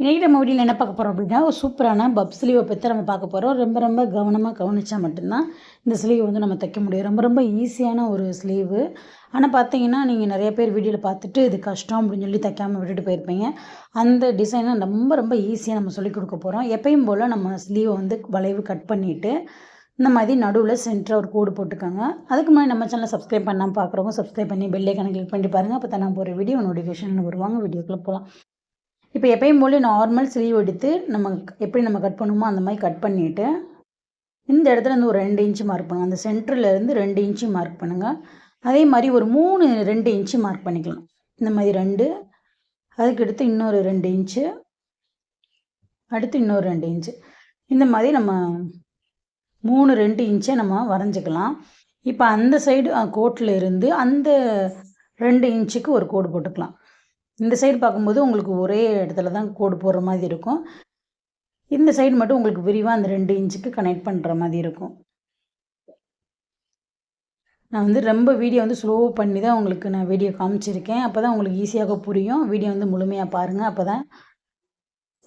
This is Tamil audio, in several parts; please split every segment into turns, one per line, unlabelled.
இன்னைக்கு நம்ம வீடியோவில் என்ன பார்க்க போகிறோம் அப்படின்னா, ஒரு சூப்பரான பப் ஸ்லீவை பற்றி நம்ம பார்க்க போகிறோம். ரொம்ப ரொம்ப கவனமாக கவனிச்சா மட்டும்தான் இந்த ஸ்லீவ் வந்து நம்ம தைக்க முடியும். ரொம்ப ரொம்ப ஈஸியான ஒரு ஸ்லீவு. ஆனால் பார்த்தீங்கன்னா, நீங்கள் நிறைய பேர் வீடியோவில் பார்த்துட்டு இது கஷ்டம் அப்படின்னு சொல்லி தைக்காம விட்டுட்டு போயிருப்பீங்க. அந்த டிசைனை ரொம்ப ரொம்ப ஈஸியாக நம்ம சொல்லிக் கொடுக்க போகிறோம். எப்பயும் போல் நம்ம ஸ்லீவை வந்து வளைவு கட் பண்ணிவிட்டு இந்த மாதிரி நடுவில் சென்டராக ஒரு கோடு போட்டுக்கோங்க. அதுக்கு முன்னாடி நம்ம சேனலை சப்ஸ்கிரைப் பண்ணாமல் பார்க்குறவங்க சப்ஸ்கிரைப் பண்ணி பெல் ஐக்கானை கிளிக் பண்ணி பாருங்கள். அப்போ தான் நான் போகிற வீடியோ நோட்டிஃபிகேஷன் வருவாங்க. வீடியோக்குள்ளே போகலாம். இப்போ எப்பயும் போல நார்மல் ஸ்லீவ் எடுத்து நம்ம எப்படி நம்ம கட் பண்ணுமோ அந்த மாதிரி கட் பண்ணிவிட்டு இந்த இடத்துல இருந்து ஒரு 2 இன்ச்சு மார்க் பண்ணுங்கள். அந்த சென்டர்லேருந்து 2 இன்ச்சு மார்க் பண்ணுங்கள். அதே மாதிரி ஒரு 2 இன்ச்சு மார்க் பண்ணிக்கலாம். இந்த மாதிரி 2, அதுக்கு அடுத்து இன்னொரு 2 இன்ச்சு, அடுத்து இன்னொரு 2 இன்ச்சு. இந்த மாதிரி நம்ம 2 இன்ச்சை நம்ம வரைஞ்சிக்கலாம். இப்போ அந்த சைடு கோட்டில் இருந்து அந்த 2 இன்ச்சுக்கு ஒரு கோடு போட்டுக்கலாம். இந்த சைடு பார்க்கும்போது உங்களுக்கு ஒரே இடத்துல தான் கோடு போடுற மாதிரி இருக்கும். இந்த சைடு மட்டும் உங்களுக்கு விரிவாக அந்த 2 இன்ச்சுக்கு கனெக்ட் பண்ணுற மாதிரி இருக்கும். நான் வந்து ரொம்ப வீடியோ வந்து ஸ்லோ பண்ணி தான் உங்களுக்கு நான் வீடியோ காமிச்சிருக்கேன். அப்போ தான் உங்களுக்கு ஈஸியாக புரியும். வீடியோ வந்து முழுமையாக பாருங்கள். அப்போ தான்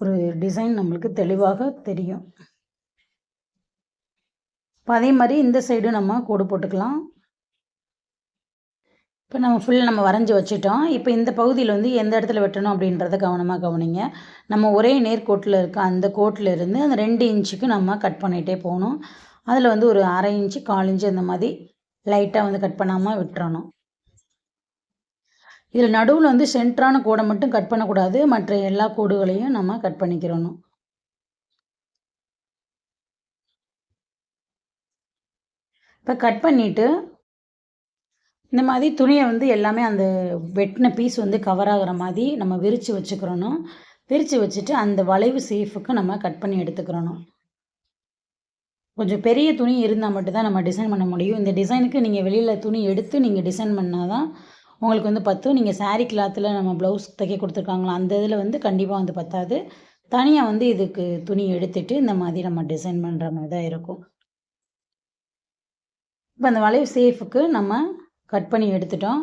ஒரு டிசைன் நம்மளுக்கு தெளிவாக தெரியும். இப்போ அதே மாதிரி இந்த சைடு நம்ம கோடு போட்டுக்கலாம். இப்போ நம்ம வரைஞ்சி வச்சுட்டோம். இப்போ இந்த பகுதியில் வந்து எந்த இடத்துல வெட்டணும் அப்படின்றத கவனமாக கவனிங்க. நம்ம ஒரே நேர்கோட்டில் இருக்க அந்த கோட்டில் இருந்து அந்த 2 இன்ச்சுக்கு நம்ம கட் பண்ணிகிட்டே போகணும். அதில் வந்து ஒரு 1/2 இன்ச்சு 1/4 இன்ச்சு அந்த மாதிரி லைட்டாக வந்து கட் பண்ணாமல் விட்டுறணும். இதில் நடுவில் வந்து சென்டரான கோடை மட்டும் கட் பண்ணக்கூடாது. மற்ற எல்லா கோடுகளையும் நம்ம கட் பண்ணிக்கிறணும். இப்போ கட் பண்ணிவிட்டு இந்த மாதிரி துணியை வந்து எல்லாமே அந்த வெட்டின பீஸ் வந்து கவர் ஆகிற மாதிரி நம்ம விரித்து வச்சுக்கிறணும். விரித்து வச்சுட்டு அந்த வளைவு சேஃபுக்கு நம்ம கட் பண்ணி எடுத்துக்கிறணும். கொஞ்சம் பெரிய துணி இருந்தால் மட்டும்தான் நம்ம டிசைன் பண்ண முடியும். இந்த டிசைனுக்கு நீங்கள் வெளியில் துணி எடுத்து நீங்கள் டிசைன் பண்ணால் தான் உங்களுக்கு வந்து பத்தும். நீங்கள் சாரீ கிளாத்தில் நம்ம ப்ளவுஸ் தைக்க கொடுத்துருக்காங்களா அந்த இதில் வந்து கண்டிப்பாக வந்து பத்தாது. தனியாக வந்து இதுக்கு துணி எடுத்துகிட்டு இந்த மாதிரி நம்ம டிசைன் பண்ணுற மாதிரி தான் இருக்கும். இப்போ அந்த வளைவு சேஃபுக்கு நம்ம கட் பண்ணி எடுத்துட்டோம்.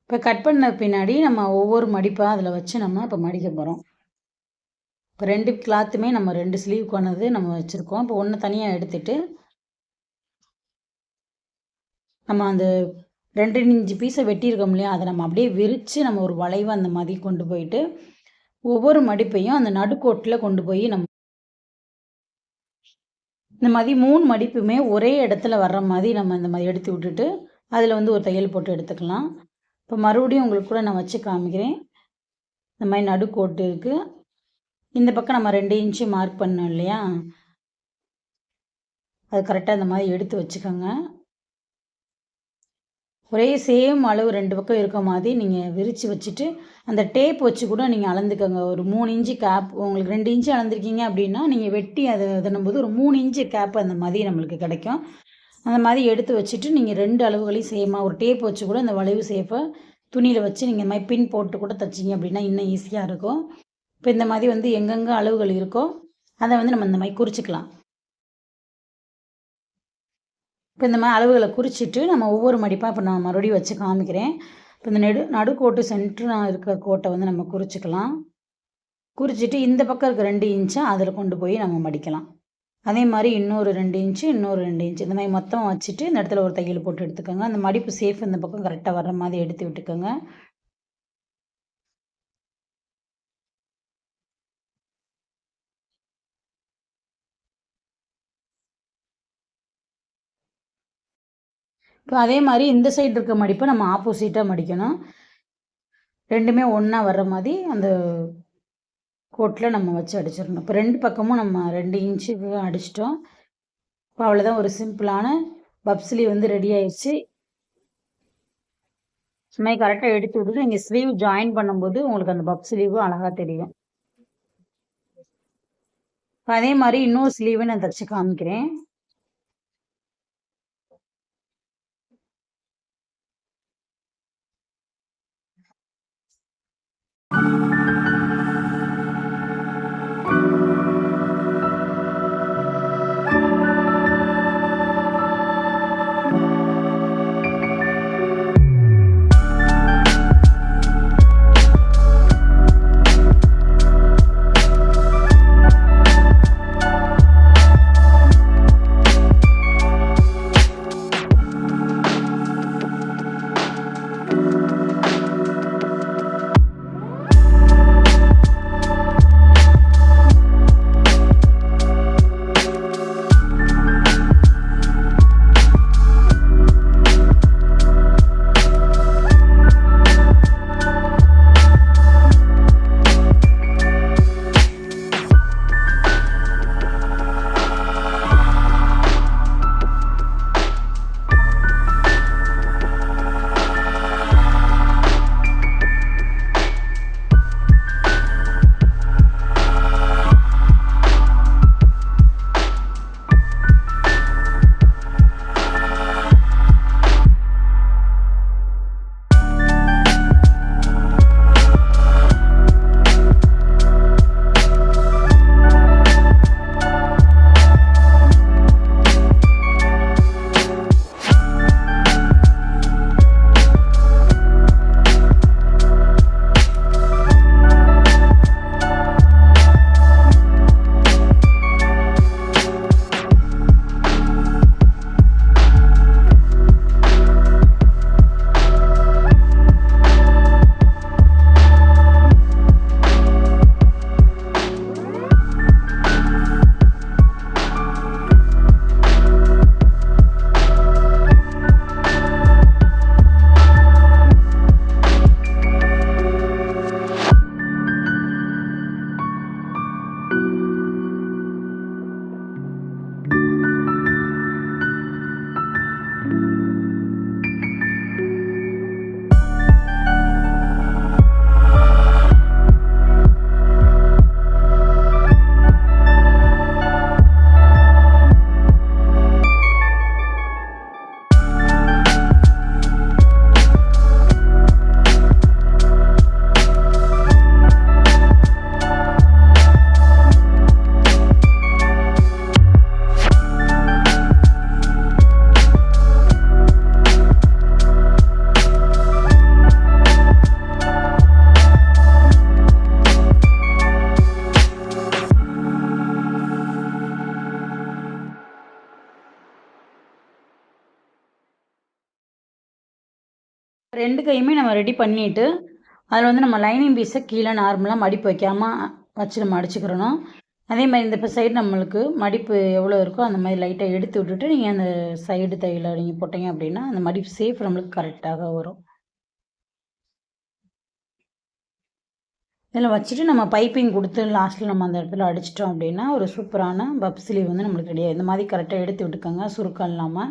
இப்போ கட் பண்ண பின்னாடி நம்ம ஒவ்வொரு மடிப்பாக அதில் வச்சு நம்ம இப்போ மடிக்க போகிறோம். இப்போ 2 கிளாத்துமே நம்ம 2 ஸ்லீவ்க்கானது நம்ம வச்சுருக்கோம். இப்போ ஒன்று தனியாக எடுத்துட்டு நம்ம அந்த 2 இன்ச்சு பீஸை வெட்டியிருக்கோம் இல்லையா, அதை நம்ம அப்படியே விரித்து நம்ம ஒரு வளைவு அந்த மாதிரி கொண்டு போயிட்டு ஒவ்வொரு மடிப்பையும் அந்த நடுக்கோட்டில் கொண்டு போய் நம்ம இந்த மாதிரி 3 மடிப்புமே ஒரே இடத்துல வர்ற மாதிரி நம்ம இந்த மாதிரி எடுத்து விட்டுட்டு அதில் வந்து ஒரு தையல் போட்டு எடுத்துக்கலாம். இப்போ மறுபடியும் உங்களுக்கு கூட நான் வச்சு காமிக்கிறேன். இந்த மாதிரி நடுக்கோட்டு இருக்குது. இந்த பக்கம் நம்ம 2 இன்ச்சு மார்க் பண்ணோம் இல்லையா, அது கரெக்டாக இந்த மாதிரி எடுத்து வச்சுக்கோங்க. ஒரே சேம் அளவு 2 பக்கம் இருக்க மாதிரி நீங்கள் விரித்து வச்சுட்டு அந்த டேப் வச்சு கூட நீங்கள் அளந்துக்கோங்க. ஒரு 3 இன்ச்சு கேப் உங்களுக்கு 2 இன்ச்சு அளந்துருக்கீங்க அப்படின்னா நீங்கள் வெட்டி அதை இதனும்போது ஒரு 3 இன்ச்சு கேப் அந்த மாதிரி நம்மளுக்கு கிடைக்கும். அந்த மாதிரி எடுத்து வச்சுட்டு நீங்கள் 2 அளவுகளையும் சேமாக ஒரு டேப் வச்சு கூட அந்த வளைவு சேஃபை துணியில் வச்சு நீங்கள் இந்த மாதிரி பின் போட்டு கூட தைச்சிங்க அப்படின்னா இன்னும் ஈஸியாக இருக்கும். இப்போ இந்த மாதிரி வந்து எங்கெங்கே அளவுகள் இருக்கோ அதை வந்து நம்ம இந்த மாதிரி குறிச்சிக்கலாம். இப்போ இந்த மாதிரி அளவுகளை குறிச்சிட்டு நம்ம ஒவ்வொரு மடிப்பாக இப்போ நான் மறுபடியும் வச்சு காமிக்கிறேன். இப்போ இந்த நடுக்கோட்டு சென்டராக இருக்க கோட்டை வந்து நம்ம குறிச்சிக்கலாம். குறிச்சிட்டு இந்த பக்கம் இருக்க 2 இன்ச்சை அதில் கொண்டு போய் நம்ம மடிக்கலாம். அதே மாதிரி இன்னொரு 2 இன்ச்சு இன்னொரு 2 இன்ச்சு இந்த மாதிரி மொத்தமாக வச்சுட்டு இந்த இடத்துல ஒரு தையல் போட்டு எடுத்துக்கோங்க. அந்த மடிப்பு சேஃப் இந்த பக்கம் கரெக்டாக வர்ற மாதிரி எடுத்து விட்டுக்கோங்க. இப்போ அதே மாதிரி இந்த சைடு இருக்க மடிப்பை நம்ம ஆப்போசிட்டாக மடிக்கணும். 2மே ஒன்றா வர்ற மாதிரி அந்த கோட்டில் நம்ம வச்சு அடிச்சிடணும். இப்போ 2 பக்கமும் நம்ம 2 இன்ச்சுக்கு அடிச்சிட்டோம். இப்போ அவ்வளோதான், ஒரு சிம்பிளான பப் ஸ்லீவ் வந்து ரெடி ஆயிடுச்சு. இந்த மாதிரி கரெக்டாக எடுத்து விட்டுட்டு நீங்கள் ஸ்லீவ் ஜாயின் பண்ணும்போது உங்களுக்கு அந்த பப் ஸ்லீவும் அழகாக தெரியும். அதே மாதிரி இன்னொரு ஸ்லீவை நான் தைச்சு காமிக்கிறேன். 2 கையுமே நம்ம ரெடி பண்ணிட்டு, அதில வந்து நம்ம லைனிங் பீஸ கீழ நார்மலா மடிப்பு வைக்காம வச்சு நம்ம அடிச்சுக்கிறணும். அதே மாரி இந்த சைடு நம்மளுக்கு மடிப்பு எவ்வளோ இருக்கோ, அந்த மாரி லைட்டா எடுத்து விட்டுட்டு, நீங்க அந்த சைடு தையல நீங்க போட்டீங்க அப்படின்னா, அந்த மடிப்பு ஷேப் நம்மளுக்கு கரெக்ட்டாக வரும். இதில வச்சுட்டு நம்ம பைப்பிங் குடுத்து லாஸ்ட்ல நம்ம அந்த இடத்துல அடிச்சுட்டோம் அப்படின்னா, ஒரு சூப்பரான பப் ஸ்லீவ் வந்து நம்மளுக்கு ரெடி ஆயிடும். இந்த மாரி கரெக்ட்டா எடுத்து விட்டுக்கோங்க, சுருக்கம் இல்லாம.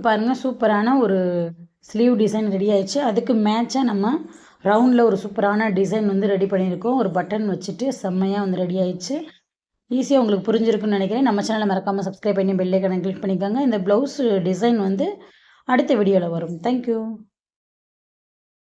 பாருங்கள், சூப்பரான ஒரு ஸ்லீவ் டிசைன் ரெடி ஆயிடுச்சு. அதுக்கு மேட்சாக நம்ம ரவுண்டில் ஒரு சூப்பரான டிசைன் வந்து ரெடி பண்ணியிருக்கோம். ஒரு பட்டன் வச்சுட்டு செம்மையாக வந்து ரெடி ஆயிடுச்சு. ஈஸியாக உங்களுக்கு புரிஞ்சிருக்குன்னு நினைக்கிறேன். நம்ம சேனலை மறக்காமல் சப்ஸ்கிரைப் பண்ணி பெல் ஐக்கானை கிளிக் பண்ணிக்கோங்க. இந்த ப்ளவுஸ் டிசைன் வந்து அடுத்த வீடியோவில் வரும். தேங்க்யூ.